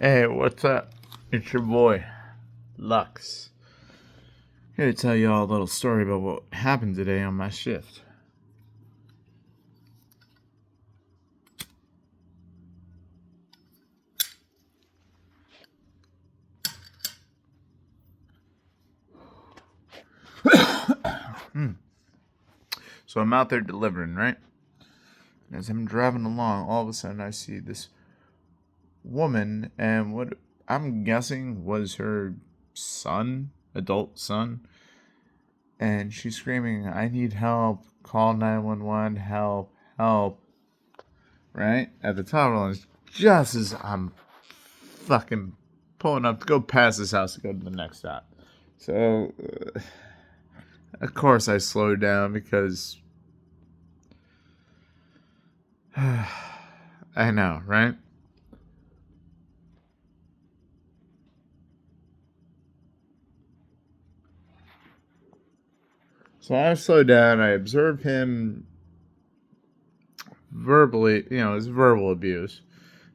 Hey, what's up? It's your boy, Lux. Here to tell you all a little story about what happened today on my shift. So I'm out there delivering, right? And as I'm driving along, all of a sudden I see this woman, and what I'm guessing was her son, adult son, and she's screaming, "I need help, call 911, help, help," right? At the top of the line, just as I'm fucking pulling up to go past this house to go to the next stop. So, of course, I slowed down because I know, right? So I slowed down. I observed him verbally, his verbal abuse.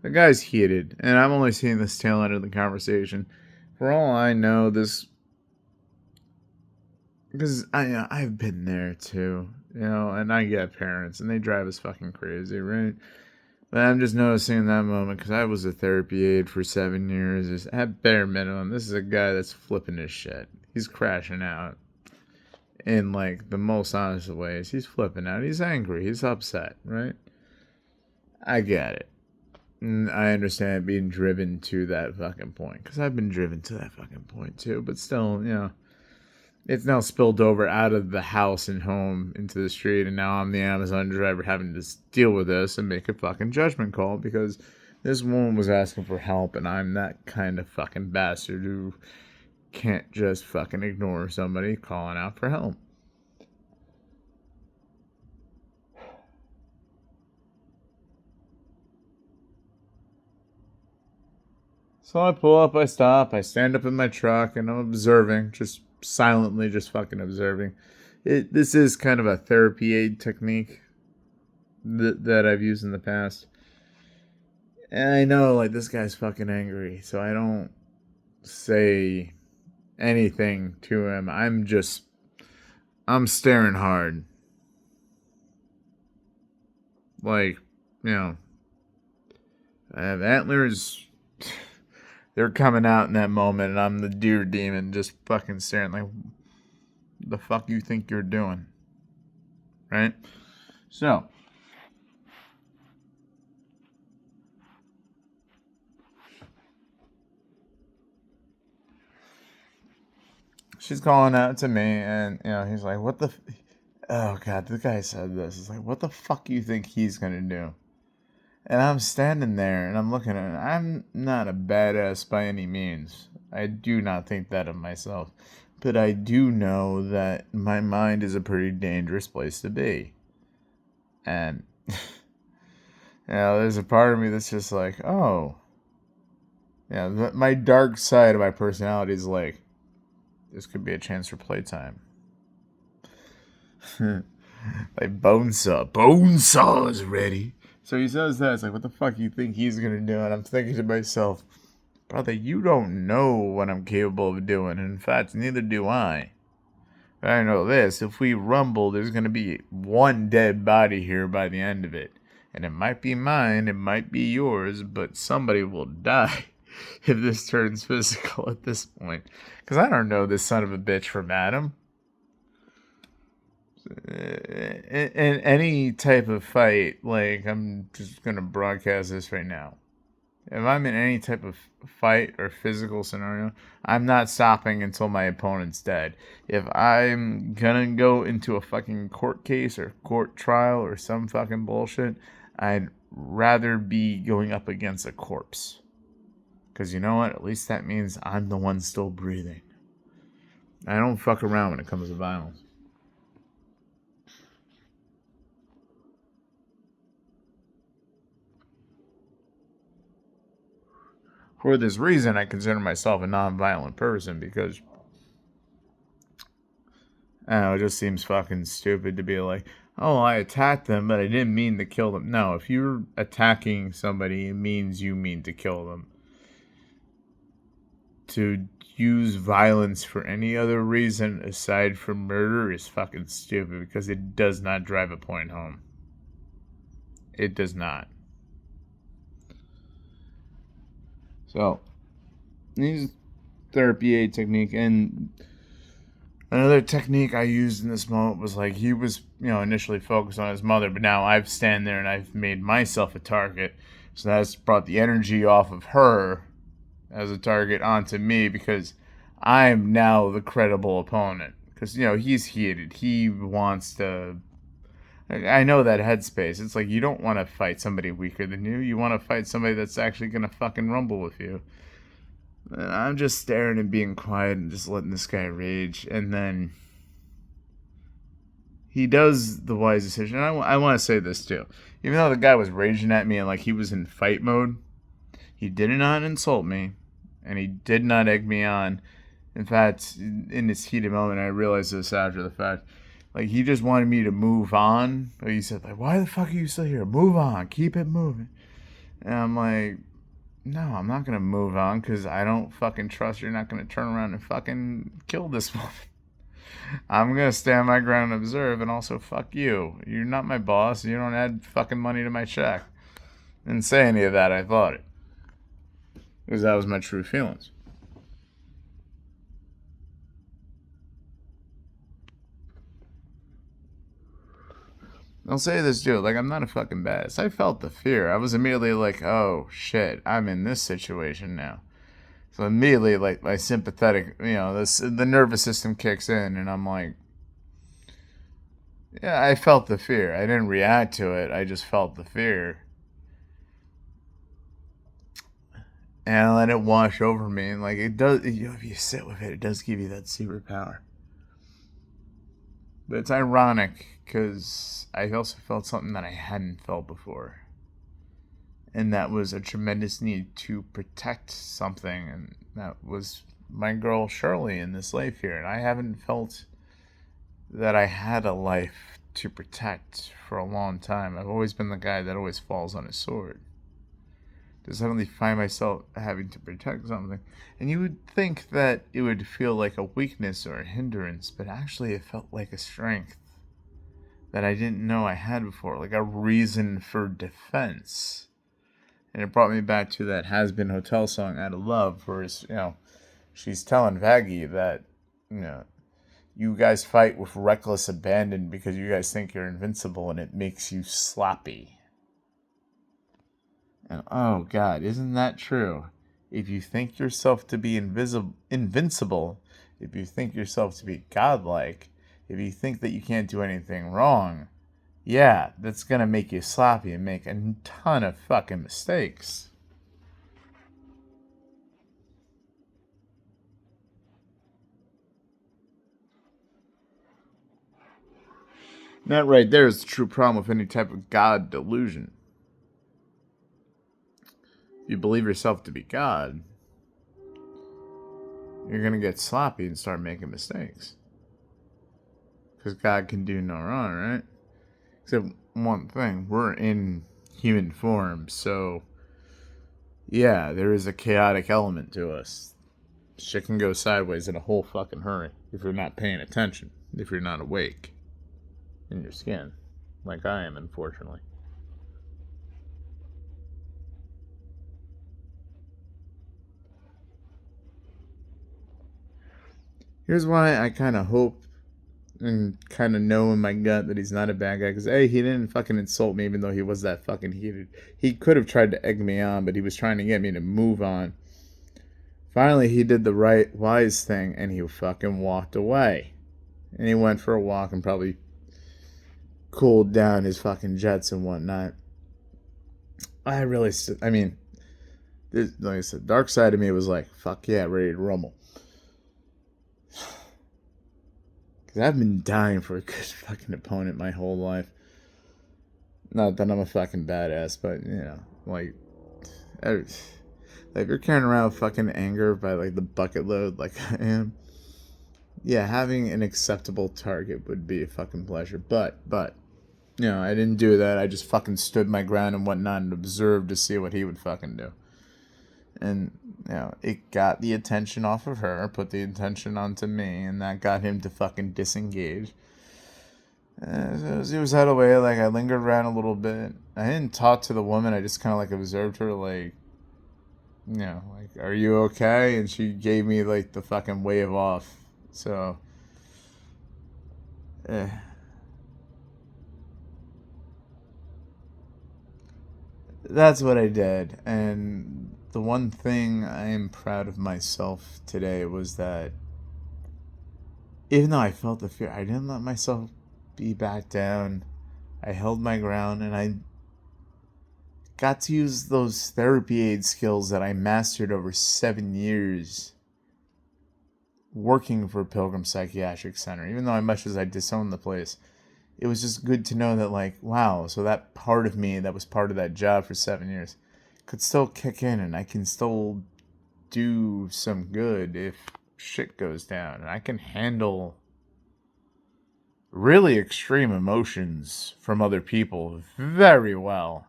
The guy's heated, and I'm only seeing this tail end of the conversation. For all I know, this because I've been there too, and I get parents, and they drive us fucking crazy, right? But I'm just noticing in that moment because I was a therapy aide for 7 years. Is at bare minimum, this is a guy that's flipping his shit. He's crashing out in like the most honest of ways. He's flipping out. He's angry. He's upset. Right? I get it. And I understand being driven to that fucking point because I've been driven to that fucking point too. But still, it's now spilled over out of the house and home into the street, and now I'm the Amazon driver having to deal with this and make a fucking judgment call because this woman was asking for help, and I'm that kind of fucking bastard who can't just fucking ignore somebody calling out for help. So I pull up, I stop, I stand up in my truck, and I'm observing, just silently, just fucking observing. This is kind of a therapy aid technique that I've used in the past. And I know, like, this guy's fucking angry, so I don't say anything to him. I'm staring hard. Like, you know, I have antlers. They're coming out in that moment, and I'm the deer demon just fucking staring, like, the fuck you think you're doing? Right? So, she's calling out to me, and, he's like, what the. Oh, God, the guy said this. It's like, what the fuck you think he's gonna do? And I'm standing there and I'm looking at it. I'm not a badass by any means. I do not think that of myself. But I do know that my mind is a pretty dangerous place to be. And, there's a part of me that's just like, oh. Yeah, my dark side of my personality is like, this could be a chance for playtime. Like Bonesaw is ready. So he says that. It's like, what the fuck you think he's gonna do? And I'm thinking to myself, brother, you don't know what I'm capable of doing. And in fact, neither do I. But I know this: if we rumble, there's gonna be one dead body here by the end of it. And it might be mine, it might be yours, but somebody will die if this turns physical at this point. Because I don't know this son of a bitch from Adam. In any type of fight, like, I'm just gonna broadcast this right now. If I'm in any type of fight or physical scenario, I'm not stopping until my opponent's dead. If I'm gonna go into a fucking court case or court trial or some fucking bullshit, I'd rather be going up against a corpse. Because you know what? At least that means I'm the one still breathing. I don't fuck around when it comes to violence. For this reason, I consider myself a non-violent person because I don't know, it just seems fucking stupid to be like, oh, I attacked them, but I didn't mean to kill them. No, if you're attacking somebody, it means you mean to kill them. to use violence for any other reason aside from murder is fucking stupid because it does not drive a point home. It does not. So, use therapy aid technique. And another technique I used in this moment was like he was, initially focused on his mother, but now I've stand there and I've made myself a target. So that's brought the energy off of her as a target onto me because I'm now the credible opponent. Because, he's heated. He wants to... I know that headspace. It's like you don't want to fight somebody weaker than you. You want to fight somebody that's actually going to fucking rumble with you. And I'm just staring and being quiet and just letting this guy rage. And then he does the wise decision. I want to say this too. Even though the guy was raging at me and like he was in fight mode, he did not insult me. And he did not egg me on. In fact, in this heated moment, I realized this after the fact. Like, he just wanted me to move on. But he said, like, why the fuck are you still here? Move on. Keep it moving. And I'm like, no, I'm not going to move on because I don't fucking trust you're not going to turn around and fucking kill this woman. I'm going to stand my ground and observe, and also fuck you. You're not my boss. You don't add fucking money to my check. Didn't say any of that. I thought it. Because that was my true feelings. I'll say this too, like, I'm not a fucking badass. I felt the fear. I was immediately like, oh shit, I'm in this situation now. So immediately, like, my sympathetic, the nervous system kicks in, and I'm like, yeah, I felt the fear. I didn't react to it. I just felt the fear. And I let it wash over me. And, like, it does, if you sit with it, it does give you that superpower. But it's ironic because I also felt something that I hadn't felt before. And that was a tremendous need to protect something. And that was my girl Shirley in this life here. And I haven't felt that I had a life to protect for a long time. I've always been the guy that always falls on his sword. To suddenly find myself having to protect something. And you would think that it would feel like a weakness or a hindrance, but actually it felt like a strength that I didn't know I had before, like a reason for defense. And it brought me back to that Has Been Hotel song, Out of Love, where she's telling Vaggie that, you guys fight with reckless abandon because you guys think you're invincible and it makes you sloppy. And oh God, isn't that true? If you think yourself to be invincible, if you think yourself to be godlike, if you think that you can't do anything wrong, yeah, that's gonna make you sloppy and make a ton of fucking mistakes. That right there is the true problem with any type of God delusion. If you believe yourself to be God, you're going to get sloppy and start making mistakes. Because God can do no wrong, right? Except one thing, we're in human form, so yeah, there is a chaotic element to us. Shit can go sideways in a whole fucking hurry if you're not paying attention, if you're not awake in your skin, like I am, unfortunately. Here's why I kind of hope and kind of know in my gut that he's not a bad guy. Because, A, he didn't fucking insult me even though he was that fucking heated. He could have tried to egg me on, but he was trying to get me to move on. Finally, he did the right, wise thing, and he fucking walked away. And he went for a walk and probably cooled down his fucking jets and whatnot. Like I said, dark side of me was like, fuck yeah, ready to rumble. Because I've been dying for a good fucking opponent my whole life. Not that I'm a fucking badass, but, if you're carrying around fucking anger by, like, the bucket load like I am, yeah, having an acceptable target would be a fucking pleasure. But, I didn't do that. I just fucking stood my ground and whatnot and observed to see what he would fucking do. And, it got the attention off of her, put the attention onto me, and that got him to fucking disengage. It was out of the way. Like, I lingered around a little bit. I didn't talk to the woman. I just kind of, like, observed her, like, like, are you okay? And she gave me, like, the fucking wave off. So, eh. That's what I did. And the one thing I am proud of myself today was that even though I felt the fear, I didn't let myself be back down. I held my ground, and I got to use those therapy aid skills that I mastered over 7 years working for Pilgrim Psychiatric Center. Even though as much as I disowned the place, it was just good to know that, like, wow, so that part of me that was part of that job for 7 years could still kick in, and I can still do some good if shit goes down. And I can handle really extreme emotions from other people very well.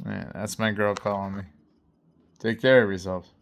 Yeah, that's my girl calling me. Take care of yourself.